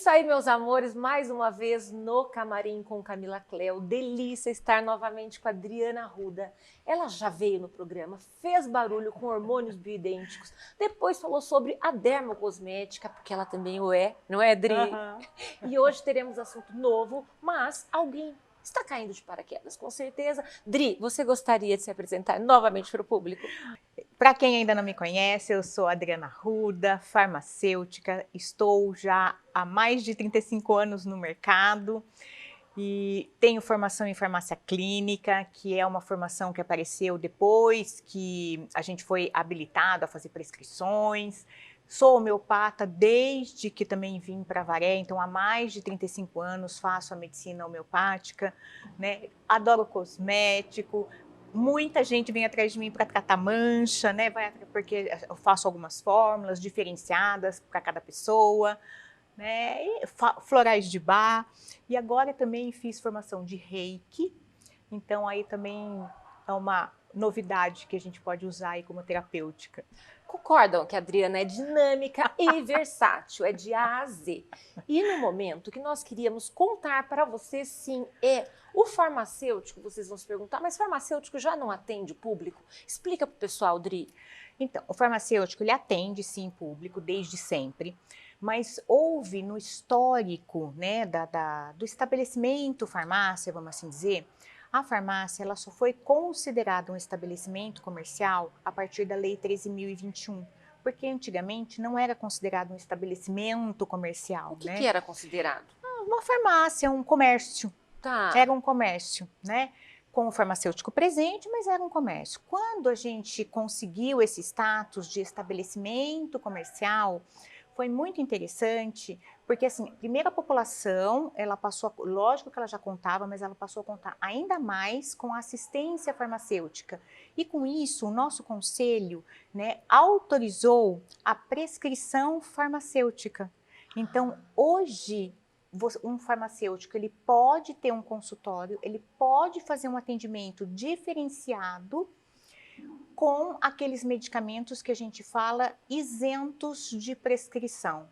isso aí, meus amores, mais uma vez no Camarim com Camila Cleo. Delícia estar novamente com a Adriana Arruda. Ela já veio no programa, fez barulho com hormônios bioidênticos, depois falou sobre a dermocosmética, porque ela também o é, não é, Adri? E hoje teremos assunto novo, mas alguém está caindo de paraquedas, com certeza. Dri, você gostaria de se apresentar novamente para o público? Para quem ainda não me conhece, eu sou Adriana Arruda, farmacêutica, estou já há mais de 35 anos no mercado e tenho formação em farmácia clínica, que é uma formação que apareceu depois que a gente foi habilitado a fazer prescrições. Sou homeopata desde que também vim para Avaré, então há mais de 35 anos faço a medicina homeopática, né? Adoro cosmético. Muita gente vem atrás de mim para tratar mancha, né? Porque eu faço algumas fórmulas diferenciadas para cada pessoa, né? E florais de Bach. E agora também fiz formação de Reiki. Então aí também é uma novidade que a gente pode usar aí como terapêutica. Concordam que a Adriana é dinâmica e versátil, é de A a Z. E no momento que nós queríamos contar para você, sim, é o farmacêutico, vocês vão se perguntar, mas farmacêutico já não atende o público? Explica para o pessoal, Dri. Então, o farmacêutico, ele atende, sim, público desde sempre, mas houve no histórico, né, do estabelecimento farmácia, vamos assim dizer, a farmácia ela só foi considerada um estabelecimento comercial a partir da Lei 13.021, porque antigamente não era considerado um estabelecimento comercial, O que, né? que era considerado? Uma farmácia, um comércio. Tá. Era um comércio, né? Com o farmacêutico presente, mas era um comércio. Quando a gente conseguiu esse status de estabelecimento comercial, foi muito interessante, porque assim, primeiro a população, ela passou, lógico que ela já contava, mas ela passou a contar ainda mais com a assistência farmacêutica. E com isso, o nosso conselho, né, autorizou a prescrição farmacêutica. Então, hoje, um farmacêutico, ele pode ter um consultório, ele pode fazer um atendimento diferenciado com aqueles medicamentos que a gente fala isentos de prescrição,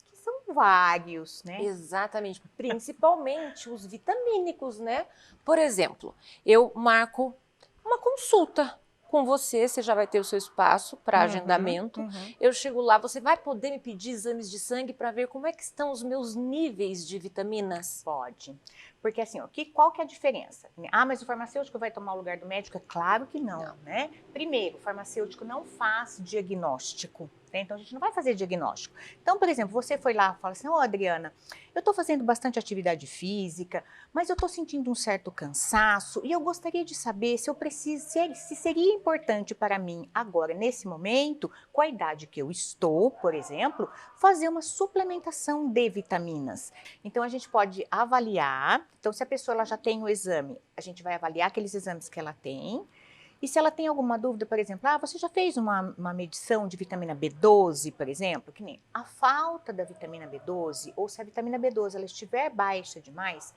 que são vários, né? Exatamente, principalmente os vitamínicos, né? Por exemplo, eu marco uma consulta com você, você já vai ter o seu espaço para agendamento. Eu chego lá, você vai poder me pedir exames de sangue para ver como é que estão os meus níveis de vitaminas? Pode. Porque assim, ó, qual que é a diferença? Ah, mas o farmacêutico vai tomar o lugar do médico? É claro que não, né? Primeiro, o farmacêutico não faz diagnóstico, né? Então a gente não vai fazer diagnóstico. Então, por exemplo, você foi lá e fala assim, ô Adriana, eu tô fazendo bastante atividade física, mas eu tô sentindo um certo cansaço e eu gostaria de saber se eu preciso, se seria importante para mim agora, nesse momento, com a idade que eu estou, por exemplo, fazer uma suplementação de vitaminas. Então a gente pode avaliar. Então, se a pessoa ela já tem o exame, a gente vai avaliar aqueles exames que ela tem. E se ela tem alguma dúvida, por exemplo, você já fez uma medição de vitamina B12, por exemplo? Que nem a falta da vitamina B12, ou se a vitamina B12 ela estiver baixa demais,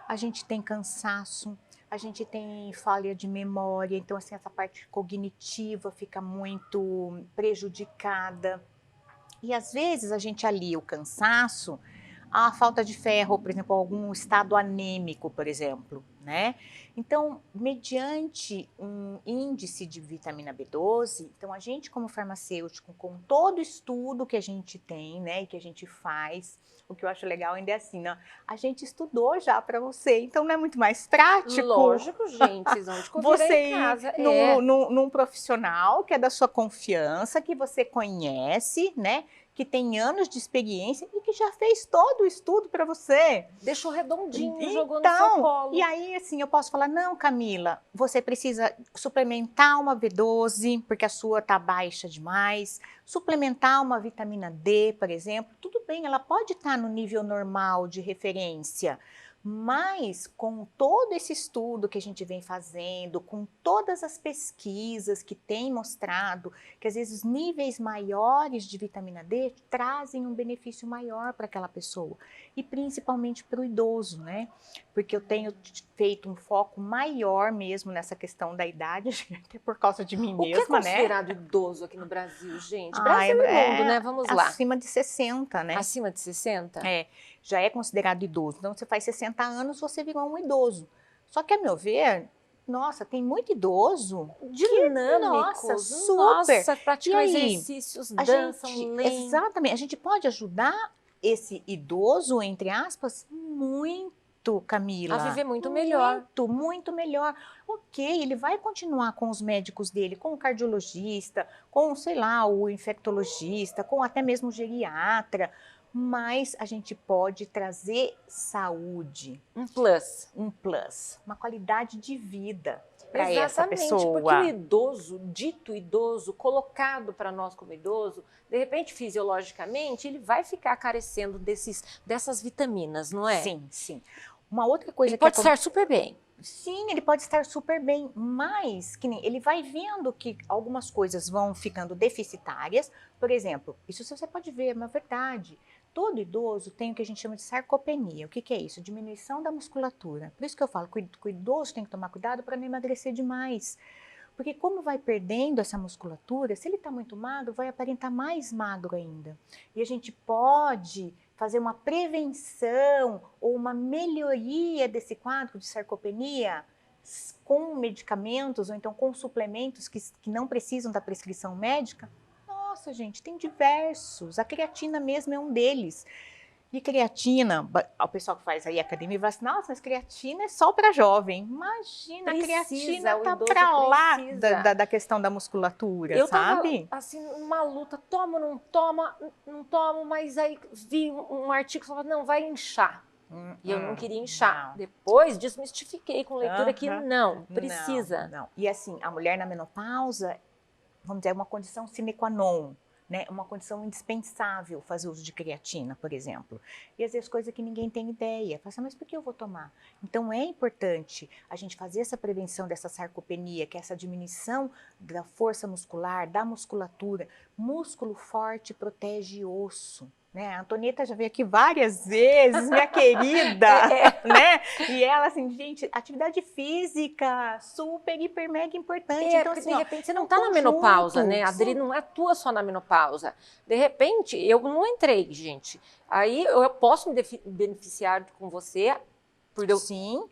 a gente tem cansaço, a gente tem falha de memória, então assim, essa parte cognitiva fica muito prejudicada. E às vezes a gente alia o cansaço a falta de ferro, por exemplo, algum estado anêmico, por exemplo, né? Então, mediante um índice de vitamina B12, então a gente como farmacêutico, com todo estudo que a gente tem, né, e que a gente faz, o que eu acho legal ainda é assim, né? A gente estudou já para você, então não é muito mais prático? Lógico, gente, vocês vão descobrir você em casa. ir num profissional que é da sua confiança, que você conhece, né? Que tem anos de experiência e que já fez todo o estudo para você. Deixou redondinho, Então, jogou no seu colo. E aí, assim, eu posso falar, não, Camila, você precisa suplementar uma B12, porque a sua tá baixa demais, suplementar uma vitamina D, por exemplo, tudo bem, ela pode estar no nível normal de referência, Mas com todo esse estudo que a gente vem fazendo, com todas as pesquisas que têm mostrado que às vezes níveis maiores de vitamina D trazem um benefício maior para aquela pessoa. E principalmente para o idoso, né? Porque eu tenho feito um foco maior mesmo nessa questão da idade, até por causa de mim O que é mesma, né? considerado idoso aqui no Brasil, gente? Brasil e mundo, né? Vamos lá. Acima de 60, né? Acima de 60? Já é considerado idoso. Então, você faz 60 anos, você virou um idoso. Só que, a meu ver, nossa, tem muito idoso Dinâmicos, nossa, praticam E aí, exercícios, dançam, leem. exatamente, a gente pode ajudar esse idoso, entre aspas, muito, Camila. A viver muito melhor. Muito, muito melhor. Ok, ele vai continuar com os médicos dele, com o cardiologista, com, sei lá, o infectologista, com até mesmo o geriatra, mas a gente pode trazer saúde. Um plus. Um plus, uma qualidade de vida para essa pessoa. Exatamente, porque o idoso, dito idoso, colocado para nós como idoso, de repente, fisiologicamente, ele vai ficar carecendo dessas vitaminas, não é? Sim, sim. Uma outra coisa ele pode estar super bem. Sim, ele pode estar super bem, mas que nem ele vai vendo que algumas coisas vão ficando deficitárias. Por exemplo, isso você pode ver, é uma verdade. Todo idoso tem o que a gente chama de sarcopenia. O que é isso? Diminuição da musculatura. Por isso que eu falo que o idoso tem que tomar cuidado para não emagrecer demais. Porque como vai perdendo essa musculatura, se ele está muito magro, vai aparentar mais magro ainda. E a gente pode fazer uma prevenção ou uma melhoria desse quadro de sarcopenia com medicamentos ou então com suplementos que não precisam da prescrição médica. Nossa, gente, tem diversos. A creatina mesmo é um deles. E creatina, o pessoal que faz aí academia vai assim, nossa, mas creatina é só para jovem. Imagina, a creatina tá para lá da questão da musculatura, eu sabe? Tava, assim, numa luta, toma, não toma, não tomo, mas aí vi um artigo falando, não, vai inchar. E eu não queria inchar. Não. Depois desmistifiquei com leitura que não, precisa. Não. E assim, a mulher na menopausa, vamos dizer, é uma condição sine qua non. Né, uma condição indispensável fazer uso de creatina, por exemplo. E às vezes coisa que ninguém tem ideia. Fala assim, mas por que eu vou tomar? Então é importante a gente fazer essa prevenção dessa sarcopenia, que é essa diminuição da força muscular, da musculatura. Músculo forte protege osso. Né? A Antonieta já veio aqui várias vezes, minha querida, né? E ela assim, gente, atividade física, super, hiper, mega importante. Então, assim, de repente, você não está na menopausa, né? A Adri não atua só na menopausa. De repente, eu não entrei, gente. Aí eu posso me beneficiar com você por eu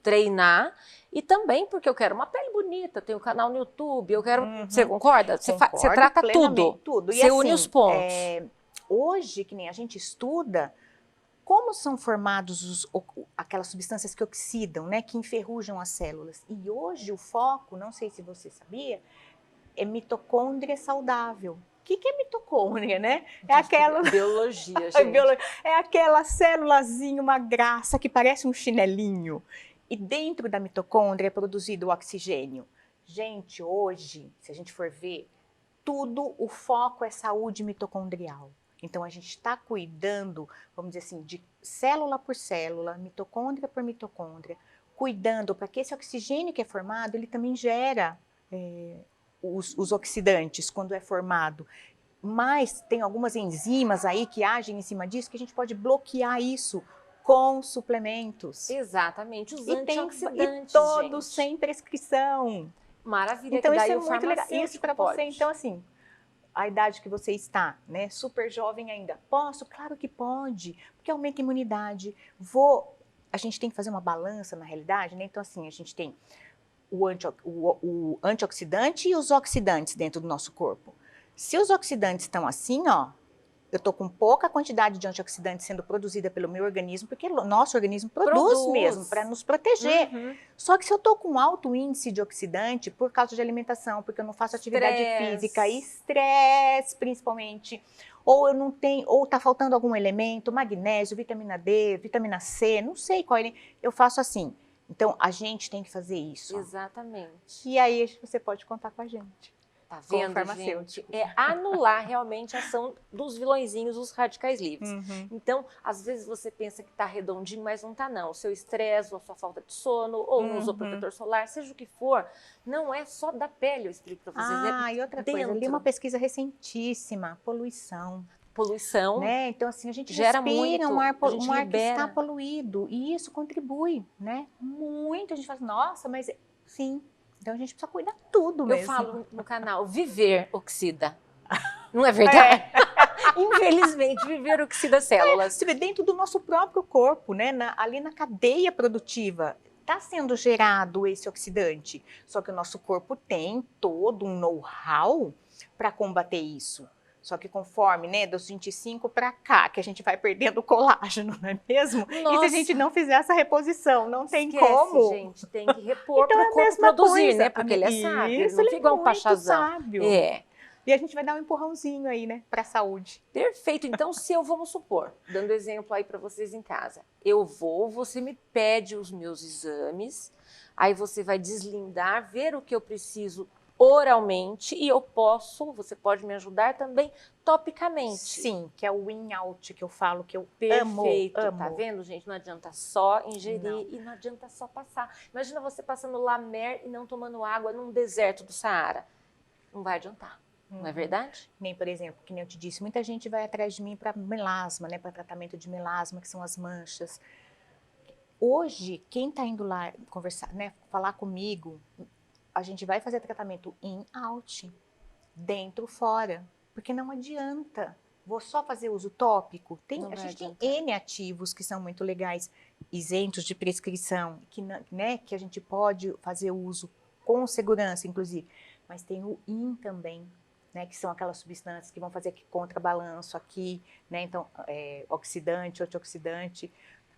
treinar e também porque eu quero uma pele bonita, tenho um canal no YouTube, eu quero... Você concorda? Você trata tudo. Você une os pontos. Hoje, que nem a gente estuda, como são formados aquelas substâncias que oxidam, né, que enferrujam as células. E hoje o foco, não sei se você sabia, é mitocôndria saudável. O que é mitocôndria, né? É aquela... Biologia, gente. É aquela célulazinha, uma graça que parece um chinelinho. E dentro da mitocôndria é produzido o oxigênio. Gente, hoje, se a gente for ver, tudo, o foco é saúde mitocondrial. Então, a gente está cuidando, vamos dizer assim, de célula por célula, mitocôndria por mitocôndria, cuidando para que esse oxigênio que é formado, ele também gera os oxidantes quando é formado. Mas tem algumas enzimas aí que agem em cima disso, que a gente pode bloquear isso com suplementos. Exatamente, os antioxidantes, e todos sem prescrição. Maravilha, então, que isso daí é muito legal. Isso para você, então, assim... A idade que você está, né, super jovem ainda. Posso? Claro que pode, porque aumenta a imunidade. A gente tem que fazer uma balança na realidade, né? Então, assim, a gente tem o antioxidante e os oxidantes dentro do nosso corpo. Se os oxidantes estão assim, ó, eu estou com pouca quantidade de antioxidante sendo produzida pelo meu organismo, porque o nosso organismo produz mesmo, para nos proteger. Só que se eu estou com alto índice de oxidante, por causa de alimentação, porque eu não faço atividade física, estresse principalmente, ou eu não tenho, ou está faltando algum elemento, magnésio, vitamina D, vitamina C, não sei qual eu faço assim. Então, a gente tem que fazer isso. Exatamente. E aí, você pode contar com a gente. Tá Com o vendo, gente? farmacêutico. É anular realmente a ação dos vilõezinhos, os radicais livres. Então, às vezes você pensa que tá redondinho, mas não tá não. O seu estresse, ou a sua falta de sono, ou não usou protetor solar, seja o que for, não é só da pele, eu explico pra vocês, E outra dentro. coisa, ali uma pesquisa recentíssima, poluição. Poluição, Né? Então, assim, a gente gera respira muito, a gente um ar que está libera. poluído, e isso contribui, né? Muito. A gente fala, nossa, mas sim. Então, a gente precisa cuidar tudo Eu mesmo. falo no canal, viver oxida. Não é verdade? Infelizmente, viver oxida células. Você vê dentro do nosso próprio corpo, né? Ali na cadeia produtiva, está sendo gerado esse oxidante. Só que o nosso corpo tem todo um know-how para combater isso. Só que conforme, né, dos 25 para cá, que a gente vai perdendo o colágeno, não é mesmo? Nossa. E se a gente não fizer essa reposição, não tem Esquece, como. gente, tem que repor Então para é o a corpo mesma produzir, coisa. né? Porque ele é sábio, ele Isso, não ele fica é igual um muito pachazão. sábio. É. E a gente vai dar um empurrãozinho aí, né, para a saúde. Perfeito. Então, se eu, vamos supor, dando exemplo aí para vocês em casa, eu vou, você me pede os meus exames, aí você vai deslindar, ver o que eu preciso oralmente e eu posso, você pode me ajudar também topicamente. Sim, que é o in-out que eu falo, que eu Perfeito, amo. tá vendo, gente? Não adianta só ingerir e não adianta só passar. Imagina você passando La Mer e não tomando água num deserto do Saara. Não vai adiantar, não é verdade? Nem, por exemplo, que nem eu te disse, muita gente vai atrás de mim para melasma, né, para tratamento de melasma, que são as manchas. Hoje, quem está indo lá conversar, né, falar comigo, a gente vai fazer tratamento in-out, dentro, fora, porque não adianta. Vou só fazer uso tópico? A gente tem N ativos que são muito legais, isentos de prescrição, que a gente pode fazer uso com segurança, inclusive. Mas tem o IN também, né, que são aquelas substâncias que vão fazer aqui contrabalanço aqui, né, então, oxidante, antioxidante,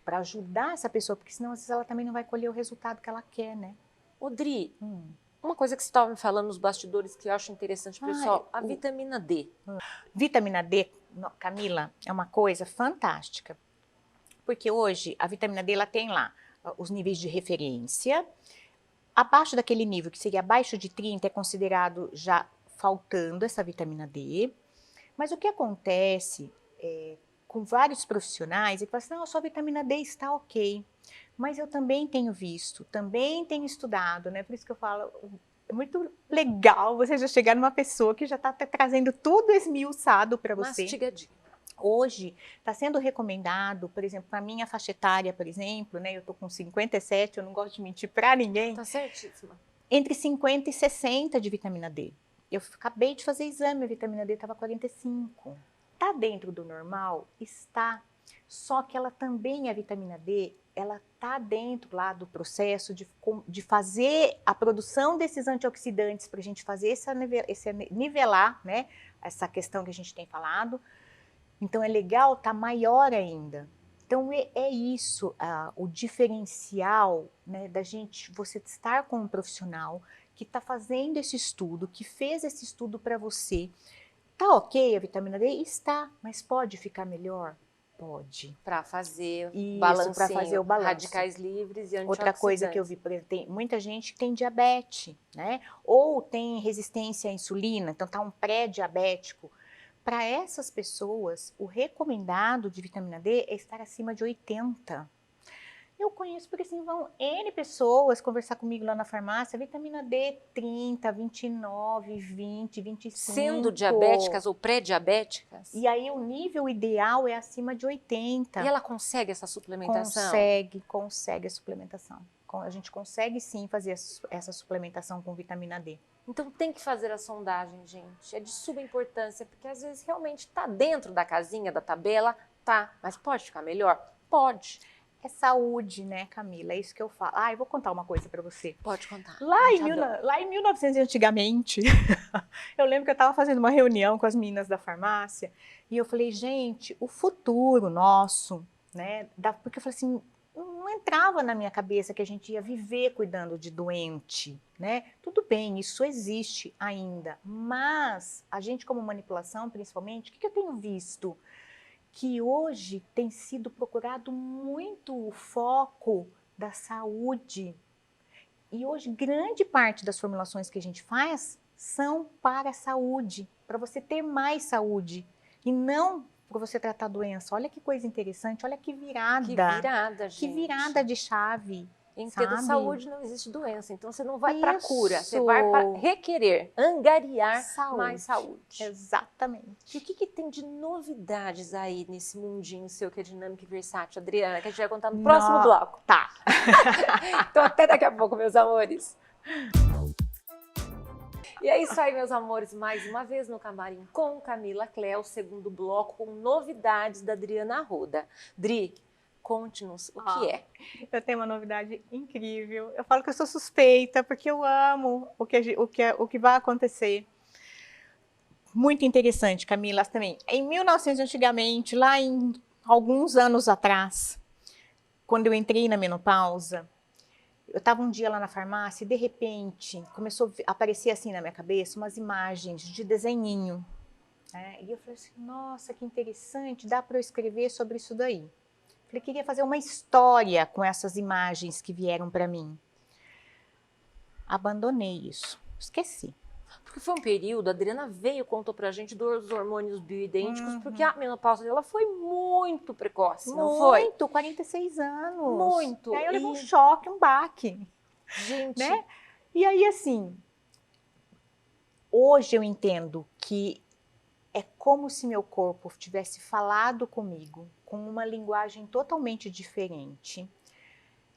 para ajudar essa pessoa, porque senão às vezes ela também não vai colher o resultado que ela quer, né? Odri, uma coisa que você estava me falando nos bastidores que eu acho interessante, pessoal, a vitamina D. Vitamina D, Camila, é uma coisa fantástica, porque hoje a vitamina D ela tem lá os níveis de referência, abaixo daquele nível, que seria abaixo de 30, é considerado já faltando essa vitamina D, mas o que acontece com vários profissionais é que falam assim, não, a sua vitamina D está ok, mas eu também tenho visto, também tenho estudado, né? Por isso que eu falo, é muito legal você já chegar numa pessoa que já está trazendo tudo esmiuçado para você. Mastigadinho. Hoje está sendo recomendado, por exemplo, para a minha faixa etária, por exemplo, né? Eu estou com 57, eu não gosto de mentir para ninguém. Tá certíssima. Entre 50 e 60 de vitamina D. Eu acabei de fazer exame, a vitamina D estava 45. Está dentro do normal? Está. Só que ela também, a vitamina D, ela está dentro lá do processo de fazer a produção desses antioxidantes para a gente fazer esse nivelar, né? Essa questão que a gente tem falado. Então é legal, tá maior ainda. Então é isso, o diferencial, né, da gente, você estar com um profissional que está fazendo esse estudo, que fez esse estudo para você. Tá ok a vitamina D? Está, mas pode ficar melhor? Pode. Para fazer para fazer o balanço. Radicais livres e antioxidantes. Outra coisa que eu vi, por exemplo, tem muita gente que tem diabetes, né? Ou tem resistência à insulina, então tá um pré-diabético. Para essas pessoas, o recomendado de vitamina D é estar acima de 80. Eu conheço, porque assim, vão N pessoas conversar comigo lá na farmácia, vitamina D 30, 29, 20, 25. Sendo diabéticas ou pré-diabéticas? E aí o nível ideal é acima de 80. E ela consegue essa suplementação? Consegue a suplementação. A gente consegue sim fazer essa suplementação com vitamina D. Então tem que fazer a sondagem, gente. É de suma importância, porque às vezes realmente está dentro da casinha, da tabela, tá. Mas pode ficar melhor? Pode. É saúde, né, Camila? É isso que eu falo. Eu vou contar uma coisa para você. Pode contar. Lá em 1900 antigamente, eu lembro que eu estava fazendo uma reunião com as meninas da farmácia e eu falei, gente, o futuro nosso, né? Porque eu falei assim, não entrava na minha cabeça que a gente ia viver cuidando de doente, né? Tudo bem, isso existe ainda, mas a gente como manipulação, principalmente, o que eu tenho visto? Que hoje tem sido procurado muito o foco da saúde. E hoje grande parte das formulações que a gente faz são para a saúde, para você ter mais saúde e não para você tratar a doença. Olha que coisa interessante, olha que virada. Que virada, gente. Que virada de chave. Em ter sabe? saúde não existe doença, então você não vai para Isso. cura, você vai para requerer, angariar mais saúde. Exatamente. E o que tem de novidades aí nesse mundinho seu que é dinâmico e versátil, Adriana, que a gente vai contar no próximo bloco? Tá. Então até daqui a pouco, meus amores. E é isso aí, meus amores, mais uma vez no Camarim com Camila Cléo, segundo bloco com novidades da Adriana Arruda. Dri, conte-nos o que é. Eu tenho uma novidade incrível. Eu falo que eu sou suspeita, porque eu amo o que vai acontecer. Muito interessante, Camila, também. Em 1900, antigamente, lá em alguns anos atrás, quando eu entrei na menopausa, eu estava um dia lá na farmácia e, de repente, começou a aparecer assim na minha cabeça umas imagens de desenhinho. Né? E eu falei assim, nossa, que interessante, dá para eu escrever sobre isso daí. Falei, queria fazer uma história com essas imagens que vieram para mim. Abandonei isso, esqueci. Porque foi um período, a Adriana veio e contou pra gente dos hormônios bioidênticos, porque a menopausa dela foi muito precoce, não foi? Muito, 46 anos. Muito. E aí eu levei um choque, um baque. Gente. Né? E aí, assim, hoje eu entendo que é como se meu corpo tivesse falado comigo com uma linguagem totalmente diferente.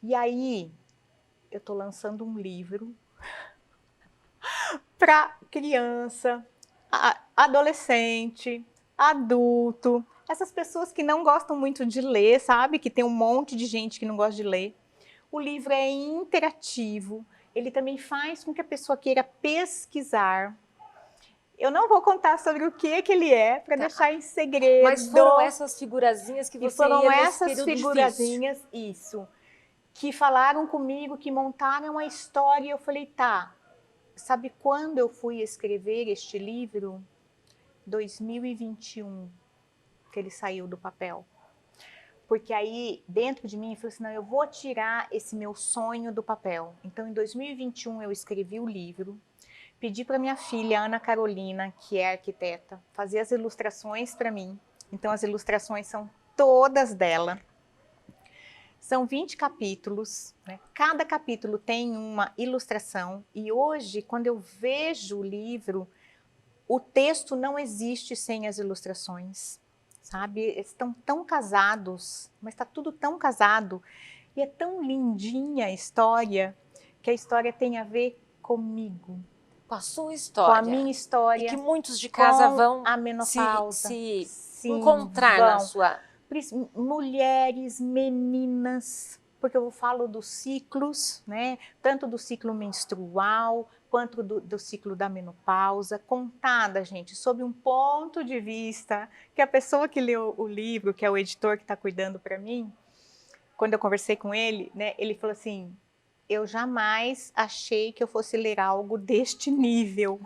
E aí, eu tô lançando um livro para criança, adolescente, adulto, essas pessoas que não gostam muito de ler, sabe? Que tem um monte de gente que não gosta de ler. O livro é interativo, ele também faz com que a pessoa queira pesquisar. Eu não vou contar sobre o que ele é, para deixar em segredo. Mas foram essas figurazinhas que você ia nesse período figurazinhas, isso, que falaram comigo, que montaram a história, e eu falei, tá, sabe quando eu fui escrever este livro? 2021, que ele saiu do papel. Porque aí, dentro de mim, eu falei assim, não, eu vou tirar esse meu sonho do papel. Então, em 2021, eu escrevi o livro, pedi para minha filha, Ana Carolina, que é arquiteta, fazer as ilustrações para mim. Então, as ilustrações são todas dela. São 20 capítulos, né? Cada capítulo tem uma ilustração. E hoje, quando eu vejo o livro, o texto não existe sem as ilustrações, sabe? Eles estão tão casados, mas está tudo tão casado. E é tão lindinha a história, que a história tem a ver comigo. Com a sua história. Com a minha história. E que muitos de casa vão a menopausa. se encontrar na sua... Mulheres, meninas, porque eu falo dos ciclos, né? Tanto do ciclo menstrual, quanto do ciclo da menopausa, contada, gente, sob um ponto de vista que a pessoa que leu o livro, que é o editor que está cuidando para mim, quando eu conversei com ele, né? Ele falou assim, eu jamais achei que eu fosse ler algo deste nível.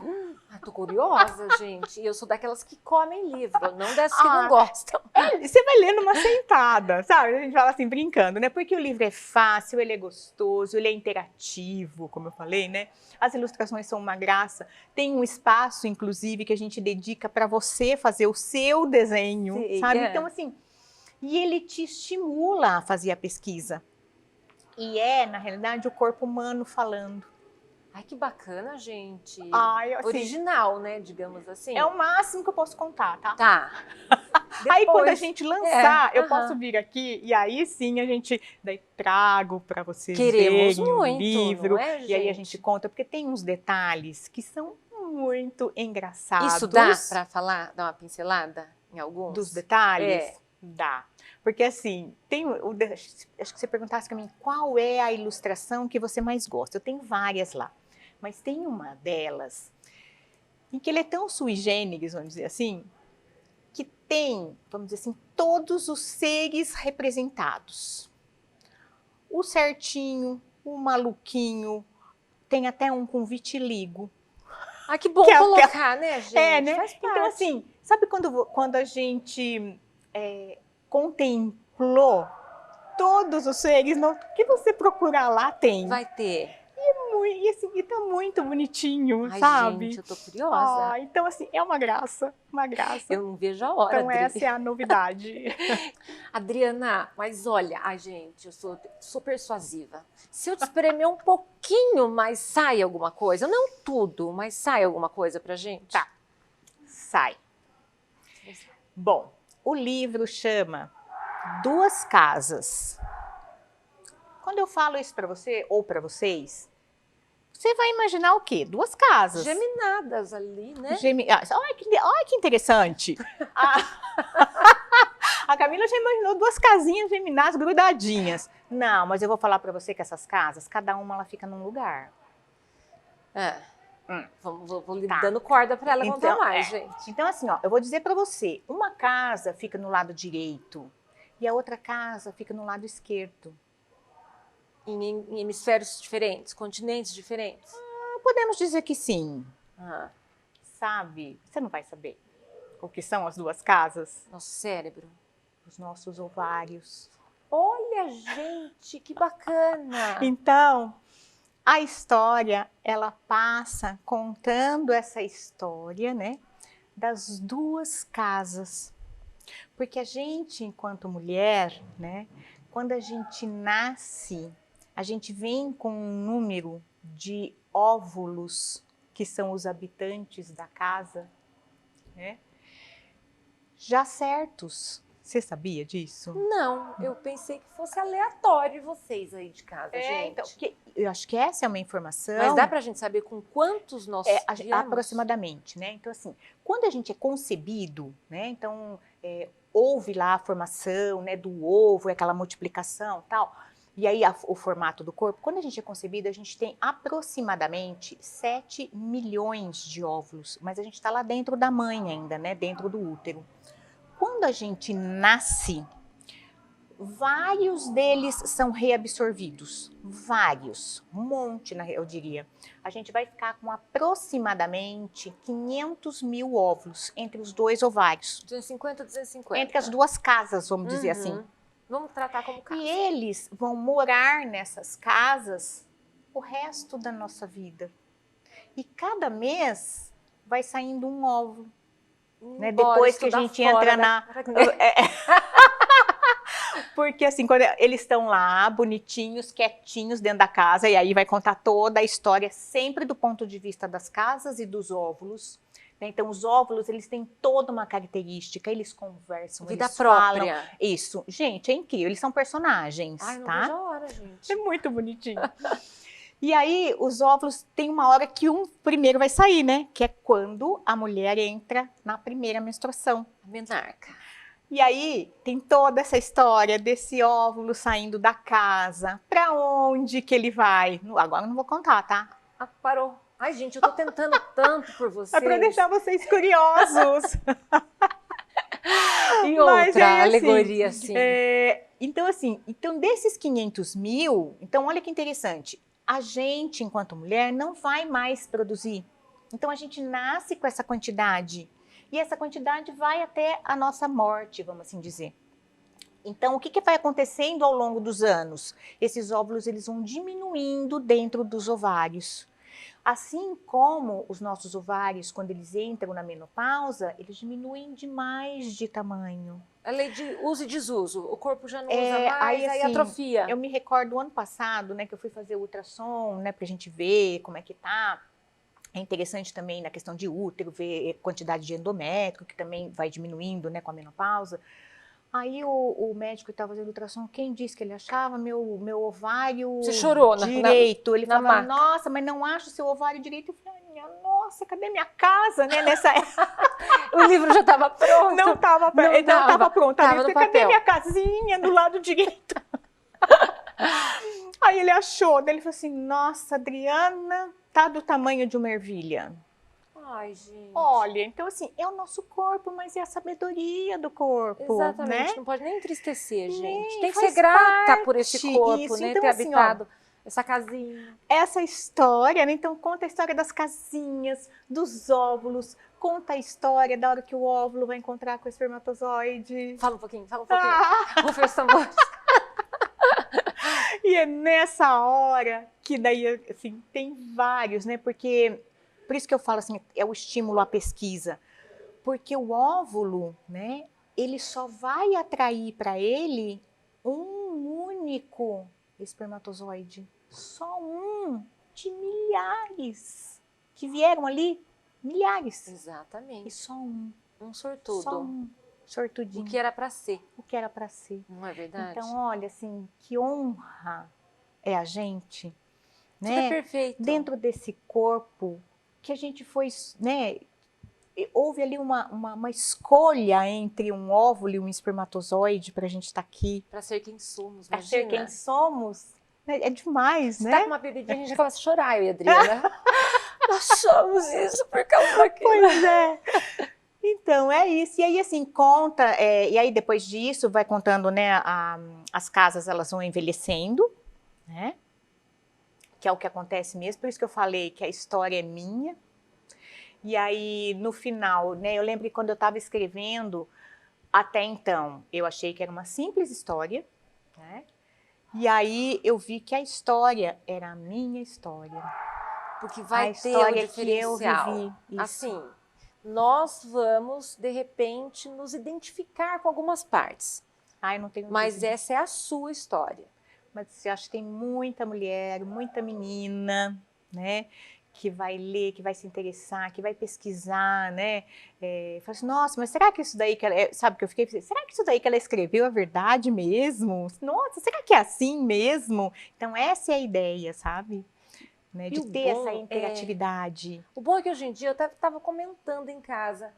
Tô curiosa, gente. E eu sou daquelas que comem livro, não dessas que não gostam. Você vai ler numa sentada, sabe? A gente fala assim, brincando, né? Porque o livro é fácil, ele é gostoso, ele é interativo, como eu falei, né? As ilustrações são uma graça. Tem um espaço, inclusive, que a gente dedica para você fazer o seu desenho, sabe? Então, assim, e ele te estimula a fazer a pesquisa. E é, na realidade, o corpo humano falando. Ai, que bacana, gente. Ai, assim, original, né, digamos assim. É o máximo que eu posso contar, tá? Tá. Aí quando a gente lançar, eu posso vir aqui e aí sim a gente daí trago para vocês verem o livro. E aí a gente conta, porque tem uns detalhes que são muito engraçados. Isso dá para falar, dar uma pincelada em alguns? Dos detalhes? Dá. Porque assim, acho que você perguntasse para mim, qual é a ilustração que você mais gosta? Eu tenho várias lá. Mas tem uma delas em que ele é tão sui generis, vamos dizer assim, que tem, vamos dizer assim, todos os seres representados. O certinho, o maluquinho, tem até um com vitiligo. Ah, que bom colocar, né, gente? É, né? Faz parte. Então, assim, sabe quando a gente contemplou todos os seres que você procurar lá tem? Vai ter. muito, e assim, e tá muito bonitinho, Ai, sabe? gente, eu tô curiosa. Então assim, é uma graça, uma graça. Eu não vejo a hora, Então Adri. essa é a novidade. Adriana, mas olha, ai, gente, eu sou persuasiva. Se eu te espremer um pouquinho, mais sai alguma coisa. Não tudo, mas sai alguma coisa pra gente? Tá. Sai. Bom, o livro chama Duas Casas. Quando eu falo isso para você ou para vocês, você vai imaginar o quê? Duas casas. Geminadas ali, né? Olha que interessante. A Camila já imaginou duas casinhas geminadas grudadinhas. Não, mas eu vou falar para você que essas casas, cada uma ela fica num lugar. Vou lhe dando corda para ela contar mais, gente. Então assim, ó, eu vou dizer para você, uma casa fica no lado direito e a outra casa fica no lado esquerdo. Em hemisférios diferentes, continentes diferentes? Podemos dizer que sim. Ah. Sabe? Você não vai saber o que são as duas casas? Nosso cérebro. Os nossos ovários. Olha, gente, que bacana! Então, a história, ela passa contando essa história, né? Das duas casas. Porque a gente, enquanto mulher, né? Quando a gente nasce, a gente vem com um número de óvulos, que são os habitantes da casa, né? Já certos. Você sabia disso? Não, eu pensei que fosse aleatório vocês aí de casa, gente. Então, eu acho que essa é uma informação... Mas dá pra gente saber com quantos nós viemos? Aproximadamente, né? Então, assim, quando a gente é concebido, né? Então, houve lá a formação, né, do ovo, aquela multiplicação e tal, e aí o formato do corpo. Quando a gente é concebido, a gente tem aproximadamente 7 milhões de óvulos, mas a gente está lá dentro da mãe ainda, né, dentro do útero. Quando a gente nasce, vários deles são reabsorvidos, vários, um monte, eu diria. A gente vai ficar com aproximadamente 500 mil óvulos entre os dois ovários. 250, 250. Entre as duas casas, vamos dizer assim. Vamos tratar como casa. E eles vão morar nessas casas o resto da nossa vida. E cada mês vai saindo um óvulo. Né? Depois que a gente entra na... Porque assim, quando eles estão lá, bonitinhos, quietinhos dentro da casa, e aí vai contar toda a história, sempre do ponto de vista das casas e dos óvulos. Né? Então, os óvulos, eles têm toda uma característica, eles conversam, vida eles própria. falam. Isso. Gente, é incrível, eles são personagens, Ai, não tá? vejo a hora, gente. É muito bonitinho. E aí, os óvulos tem uma hora que um primeiro vai sair, né? Que é quando a mulher entra na primeira menstruação. A menarca. E aí, tem toda essa história desse óvulo saindo da casa. Pra onde que ele vai? Agora eu não vou contar, tá? Parou. Ai, gente, eu tô tentando tanto por vocês. É pra deixar vocês curiosos. E outra alegoria, assim. Então, desses 500 mil, então olha que interessante. A gente, enquanto mulher, não vai mais produzir. Então, a gente nasce com essa quantidade. E essa quantidade vai até a nossa morte, vamos assim dizer. Então, o que vai acontecendo ao longo dos anos? Esses óvulos, eles vão diminuindo dentro dos ovários. Assim como os nossos ovários, quando eles entram na menopausa, eles diminuem demais de tamanho. A lei de uso e desuso. O corpo já não usa mais, aí atrofia. Eu me recordo, ano passado, né, que eu fui fazer o ultrassom, né, pra gente ver como é que tá. É interessante também na questão de útero, ver quantidade de endométrio, que também vai diminuindo, né, com a menopausa. Aí o médico que estava fazendo ultrassom, quem disse que ele achava meu ovário Você chorou direito? Ele falava, maca. nossa, mas não acho o seu ovário direito. Eu falei, minha nossa, cadê minha casa, né, nessa O livro já estava pronto. Não estava pronto. Tava no cadê papel. minha casinha do lado direito? Aí ele achou, daí ele falou assim, nossa, Adriana, tá do tamanho de uma ervilha. Ai, gente. Olha, então assim, é o nosso corpo, mas é a sabedoria do corpo. Exatamente, né? Não pode nem entristecer, gente. Nem, Tem que faz ser grata parte. por esse corpo, Isso. né? Então, ter assim, habitado essa casinha. Essa história, né? Então conta a história das casinhas, dos óvulos, conta a história da hora que o óvulo vai encontrar com o espermatozoide. Fala um pouquinho. Rufa os tambores. E é nessa hora que daí, assim, tem vários, né? Porque, por isso que eu falo assim, é o estímulo à pesquisa. Porque o óvulo, né, ele só vai atrair para ele um único espermatozoide. Só um de milhares que vieram ali, milhares. E Exatamente. só um. Um sortudo. Só um. Sortudinho. O que era para ser. O que era para ser. Não é verdade? Então, olha, assim, que honra é a gente, Super né? perfeito. Dentro desse corpo que a gente foi, né? Houve ali uma escolha entre um óvulo e um espermatozoide para a gente estar aqui. Para ser quem somos, Para imagina. ser quem somos. É demais, Você né? tá com uma bebidinha, a gente já começa a chorar, eu e a Adriana. Nós somos isso por causa daquilo. Pois é. Então, é isso. E aí, assim, conta... e aí, depois disso, vai contando, né? As casas, elas vão envelhecendo, né? Que é o que acontece mesmo. Por isso que eu falei que a história é minha. E aí, no final, né? Eu lembro que quando eu estava escrevendo, até então, eu achei que era uma simples história, né? E aí, eu vi que a história era a minha história. Porque vai a ter história o diferencial. que eu vivi. Isso. Assim, nós vamos, de repente, nos identificar com algumas partes. Ai, não tenho Mas dúvida. essa é a sua história. Mas eu acho que tem muita mulher, muita menina, né? Que vai ler, que vai se interessar, que vai pesquisar, né? Fala assim, nossa, mas será que isso daí que ela... sabe que eu fiquei... Será que isso daí que ela escreveu é verdade mesmo? Nossa, será que é assim mesmo? Então, essa é a ideia, sabe? Né? De ter essa interatividade. O bom é que hoje em dia, eu estava comentando em casa,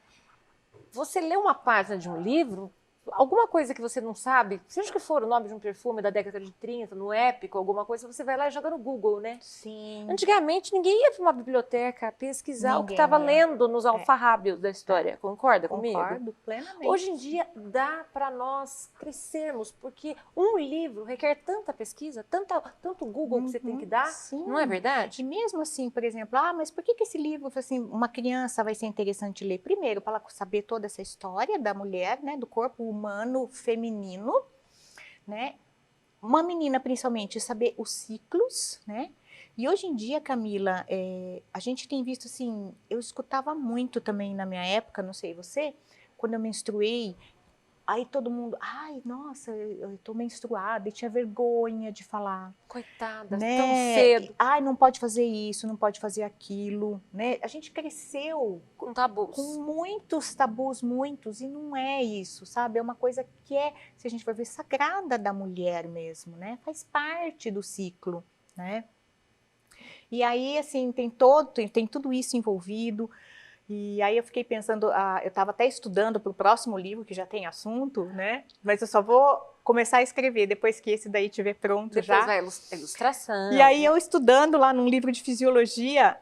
você lê uma página de um livro, alguma coisa que você não sabe, seja que for o nome de um perfume da década de 30, no Épico, alguma coisa, você vai lá e joga no Google, né? Sim. Antigamente, ninguém ia para uma biblioteca pesquisar o que estava lendo nos alfarrábios da história. Concorda comigo? Concordo plenamente. Hoje em dia, dá para nós crescermos, porque um livro requer tanta pesquisa, tanto Google que você tem que dar, sim. não é verdade? E mesmo assim, por exemplo, mas por que esse livro, assim, uma criança vai ser interessante ler? Primeiro, para ela saber toda essa história da mulher, né, do corpo humano feminino, né? Uma menina, principalmente, saber os ciclos, né? E hoje em dia, Camila, a gente tem visto, assim, eu escutava muito também na minha época, não sei você, quando eu menstruei, aí todo mundo, ai, nossa, eu tô menstruada, e tinha vergonha de falar. Coitada, né? tão cedo. Ai, não pode fazer isso, não pode fazer aquilo, né? A gente cresceu com tabus. Com muitos tabus, muitos, e não é isso, sabe? É uma coisa que se a gente for ver, sagrada da mulher mesmo, né? Faz parte do ciclo, né? E aí, assim, tem tudo isso envolvido. E aí eu fiquei pensando, eu estava até estudando para o próximo livro, que já tem assunto, né? Mas eu só vou começar a escrever depois que esse daí estiver pronto já. Depois vai a ilustração. E aí eu estudando lá num livro de fisiologia,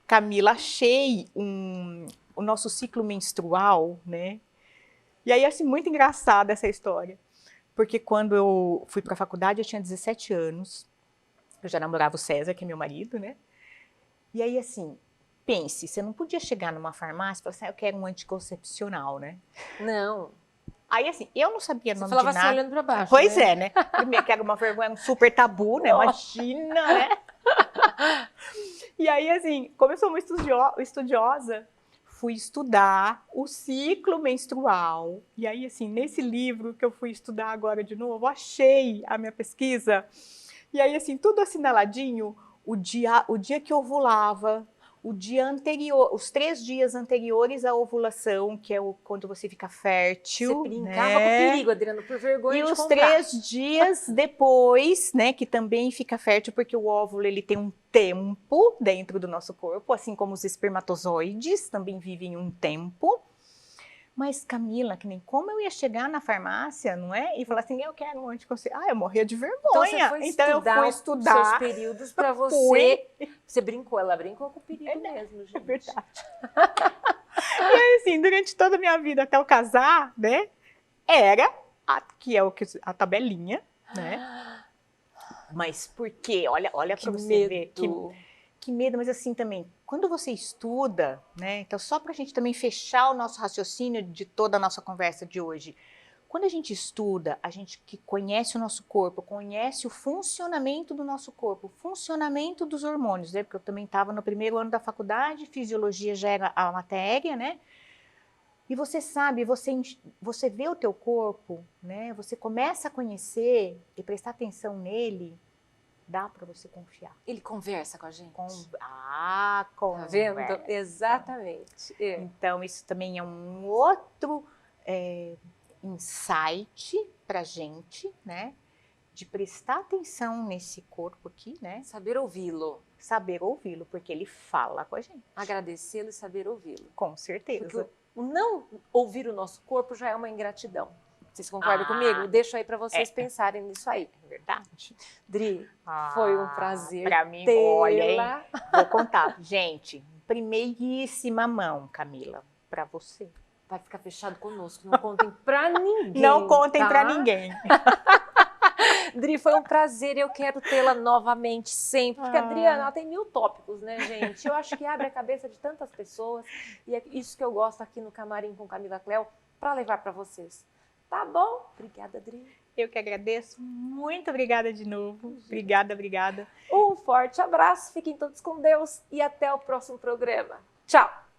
Camila, achei o nosso ciclo menstrual, né? E aí, assim, muito engraçada essa história. Porque quando eu fui para a faculdade, eu tinha 17 anos. Eu já namorava o César, que é meu marido, né? E aí, assim... Pense, você não podia chegar numa farmácia e falar assim, eu quero um anticoncepcional, né? Não. Aí, assim, eu não sabia nome de nada. Você falava assim, olhando pra baixo, Pois né? né? Primeiro, que era uma vergonha, um super tabu, né? Imagina, né? E aí, assim, como eu sou uma estudiosa, fui estudar o ciclo menstrual. E aí, assim, nesse livro que eu fui estudar agora de novo, achei a minha pesquisa. E aí, assim, tudo assinaladinho, o dia que eu ovulava, o dia anterior, os 3 dias anteriores à ovulação, que é quando você fica fértil. Você brincava com o perigo, Adriana, por vergonha de comprar. comprar. E os 3 dias depois, né, que também fica fértil, porque o óvulo ele tem um tempo dentro do nosso corpo, assim como os espermatozoides também vivem um tempo. Mas, Camila, que nem como eu ia chegar na farmácia, não é? E falar assim, eu quero um anticoncepcional. Eu morria de vergonha. Então eu fui estudar os seus períodos para você. Você brincou, ela brincou com o perigo mesmo, gente. É verdade. E aí, assim, durante toda a minha vida até eu casar, né? Era, a tabelinha, né? Mas por quê? Olha para você ver. Que medo, mas assim também, quando você estuda, né? Então, só para a gente também fechar o nosso raciocínio de toda a nossa conversa de hoje, Quando a gente estuda, a gente que conhece o nosso corpo, conhece o funcionamento do nosso corpo, o funcionamento dos hormônios, né? Porque eu também estava no primeiro ano da faculdade, fisiologia já era a matéria, né? E você sabe, você vê o teu corpo, né? Você começa a conhecer e prestar atenção nele, dá para você confiar. Ele conversa com a gente. Tá vendo? conversa. Exatamente. Então, isso também é um outro insight pra gente, né? De prestar atenção nesse corpo aqui, né? Saber ouvi-lo. Saber ouvi-lo, porque ele fala com a gente. Agradecê-lo e saber ouvi-lo. Com certeza. Porque o não ouvir o nosso corpo já é uma ingratidão. Vocês concordam comigo? Deixo aí para vocês pensarem nisso aí. É verdade. Dri, foi um prazer. Pra mim, olha, hein? Vou contar. Gente, primeiríssima mão, Camila, para você. Vai ficar fechado conosco, não contem pra ninguém. Não contem tá? pra ninguém. Dri, foi um prazer, eu quero tê-la novamente sempre, porque a Adriana, ela tem 1000 tópicos, né, gente? Eu acho que abre a cabeça de tantas pessoas, e é isso que eu gosto aqui no Camarim com Camila Cléo, para levar para vocês. Tá bom? Obrigada, Dri. Eu que agradeço, muito obrigada de novo. Obrigada, obrigada. Um forte abraço, fiquem todos com Deus e até o próximo programa. Tchau!